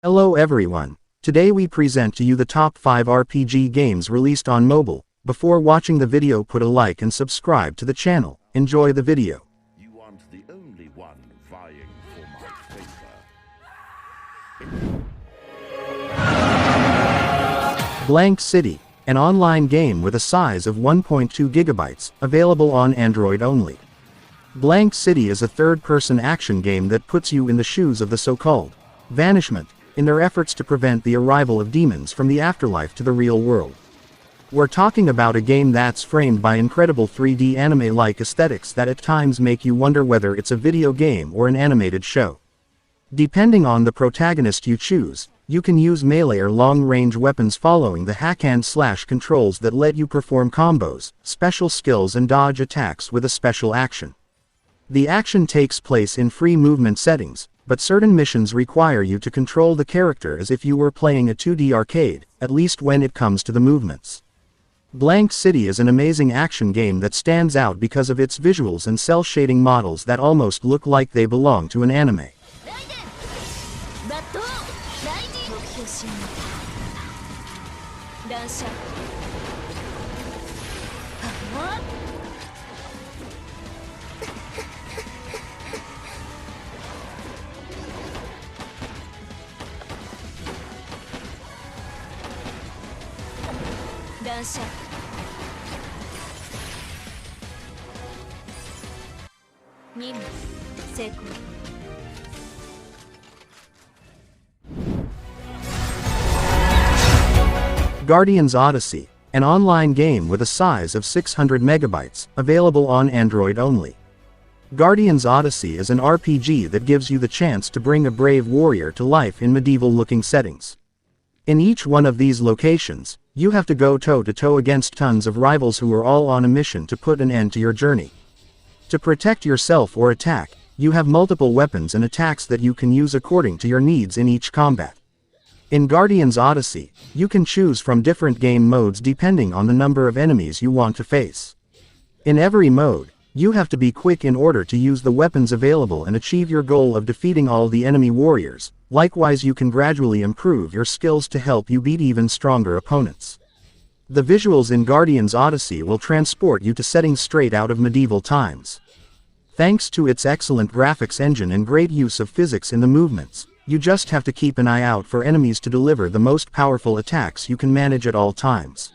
Hello everyone. Today we present to you the top 5 RPG games released on mobile. Before watching the video, put a like and subscribe to the channel. Enjoy the video. You aren't the only one vying for my favor. Blank City, an online game with a size of 1.2 gigabytes, available on Android only. Blank City is a third-person action game that puts you in the shoes of the so-called Vanishment, in their efforts to prevent the arrival of demons from the afterlife to the real world. We're talking about a game that's framed by incredible 3D anime-like aesthetics that at times make you wonder whether it's a video game or an animated show. Depending on the protagonist you choose, you can use melee or long-range weapons following the hack-and-slash controls that let you perform combos, special skills and dodge attacks with a special action. The action takes place in free movement settings, but certain missions require you to control the character as if you were playing a 2D arcade, at least when it comes to the movements. Blank City is an amazing action game that stands out because of its visuals and cel shading models that almost look like they belong to an anime. Guardians Odyssey, an online game with a size of 600 megabytes, available on Android only. Guardians Odyssey is an RPG that gives you the chance to bring a brave warrior to life in medieval-looking settings. In each one of these locations, you have to go toe-to-toe against tons of rivals who are all on a mission to put an end to your journey. To protect yourself or attack, you have multiple weapons and attacks that you can use according to your needs in each combat. In Guardians Odyssey, you can choose from different game modes depending on the number of enemies you want to face. In every mode, you have to be quick in order to use the weapons available and achieve your goal of defeating all the enemy warriors. Likewise, you can gradually improve your skills to help you beat even stronger opponents. The visuals in Guardians Odyssey will transport you to settings straight out of medieval times. Thanks to its excellent graphics engine and great use of physics in the movements, you just have to keep an eye out for enemies to deliver the most powerful attacks you can manage at all times.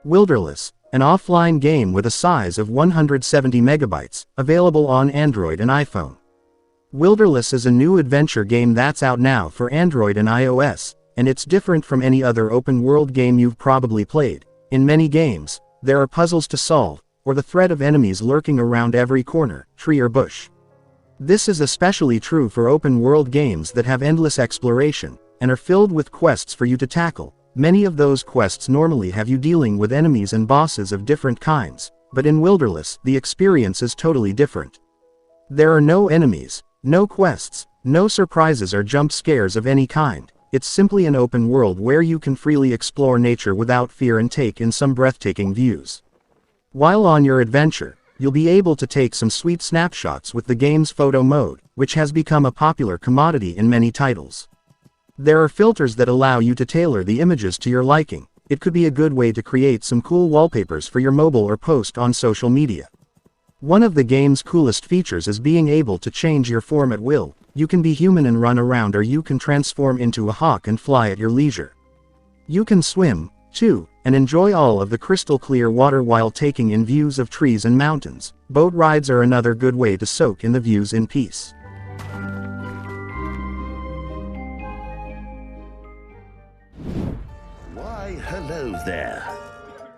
Wilderless, an offline game with a size of 170 megabytes, available on Android and iPhone. Wilderless is a new adventure game that's out now for Android and iOS, and it's different from any other open-world game you've probably played. In many games, there are puzzles to solve, or the threat of enemies lurking around every corner, tree or bush. This is especially true for open-world games that have endless exploration, and are filled with quests for you to tackle. Many of those quests normally have you dealing with enemies and bosses of different kinds, but in Wilderless, the experience is totally different. There are no enemies, no quests, no surprises or jump scares of any kind. It's simply an open world where you can freely explore nature without fear and take in some breathtaking views. While on your adventure, you'll be able to take some sweet snapshots with the game's photo mode, which has become a popular commodity in many titles. There are filters that allow you to tailor the images to your liking. It could be a good way to create some cool wallpapers for your mobile or post on social media. One of the game's coolest features is being able to change your form at will. You can be human and run around, or you can transform into a hawk and fly at your leisure. You can swim, too, and enjoy all of the crystal clear water while taking in views of trees and mountains. Boat rides are another good way to soak in the views in peace. Why, hello there.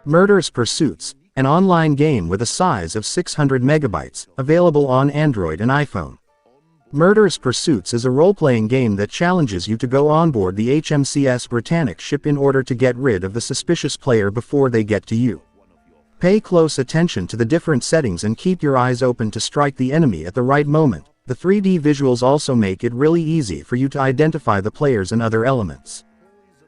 Murderous Pursuits, an online game with a size of 600 megabytes, available on Android and iPhone. Murderous Pursuits is a role-playing game that challenges you to go on board the HMCS Britannic ship in order to get rid of the suspicious player before they get to you. Pay close attention to the different settings and keep your eyes open to strike the enemy at the right moment. The 3D visuals also make it really easy for you to identify the players and other elements.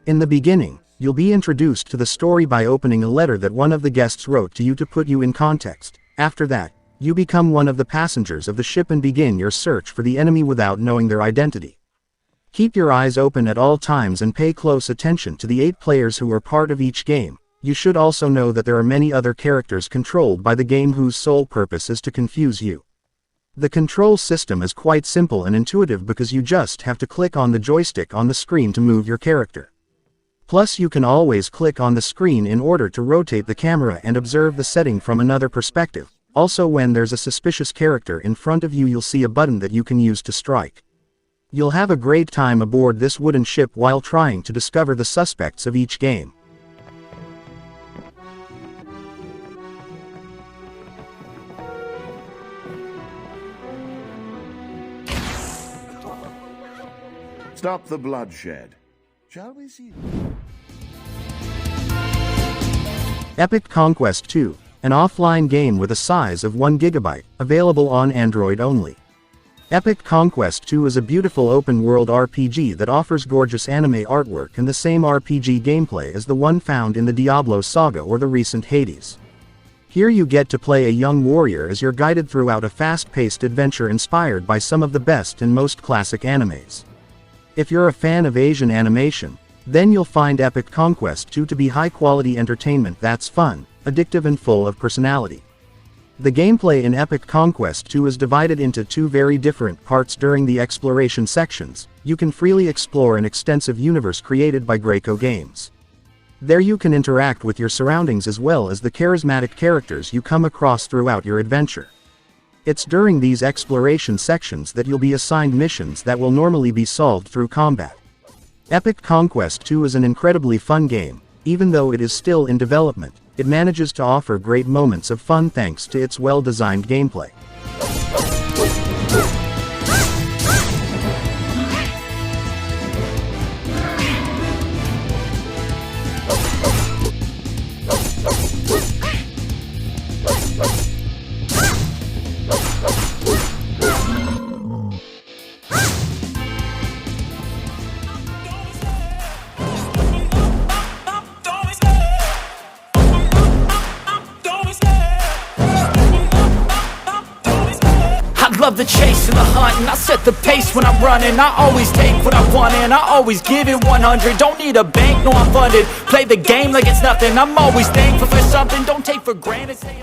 In the beginning, you'll be introduced to the story by opening a letter that one of the guests wrote to you to put you in context. After that, you become one of the passengers of the ship and begin your search for the enemy without knowing their identity. Keep your eyes open at all times and pay close attention to the 8 players who are part of each game. You should also know that there are many other characters controlled by the game whose sole purpose is to confuse you. The control system is quite simple and intuitive because you just have to click on the joystick on the screen to move your character. Plus you can always click on the screen in order to rotate the camera and observe the setting from another perspective. Also, when there's a suspicious character in front of you, you'll see a button that you can use to strike. You'll have a great time aboard this wooden ship while trying to discover the suspects of each game. Stop the bloodshed. Shall we see? Epic Conquest 2, an offline game with a size of 1 GB, available on Android only. Epic Conquest 2 is a beautiful open-world RPG that offers gorgeous anime artwork and the same RPG gameplay as the one found in the Diablo saga or the recent Hades. Here you get to play a young warrior as you're guided throughout a fast-paced adventure inspired by some of the best and most classic animes. If you're a fan of Asian animation, then you'll find Epic Conquest 2 to be high-quality entertainment that's fun, addictive and full of personality. The gameplay in Epic Conquest 2 is divided into 2 very different parts. During the exploration sections, you can freely explore an extensive universe created by Greco Games. There you can interact with your surroundings as well as the charismatic characters you come across throughout your adventure. It's during these exploration sections that you'll be assigned missions that will normally be solved through combat. Epic Conquest 2 is an incredibly fun game. Even though it is still in development, it manages to offer great moments of fun thanks to its well-designed gameplay. Love the chase and the hunt, and I set the pace when I'm running. I always take what I want and I always give it 100. Don't need a bank, no I'm funded. Play the game like it's nothing. I'm always thankful for something. Don't take for granted. Say